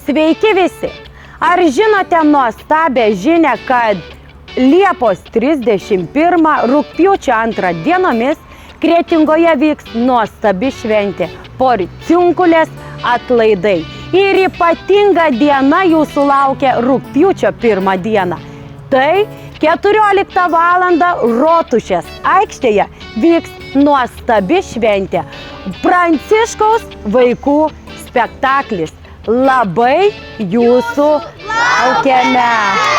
Sveiki visi! Ar žinote nuostabią žinią, kad Liepos 31 rugpjūčio 2 dienomis Kretingoje vyks nuostabi šventė – Porciunkulės atlaidai. Ir ypatinga diena jūsų laukia rugpjūčio 1 dieną. Tai 14 valandą Rotušės aikštėje vyks nuostabi šventė – Pranciškaus vaikų spektaklis. Labai jūsų laukiame.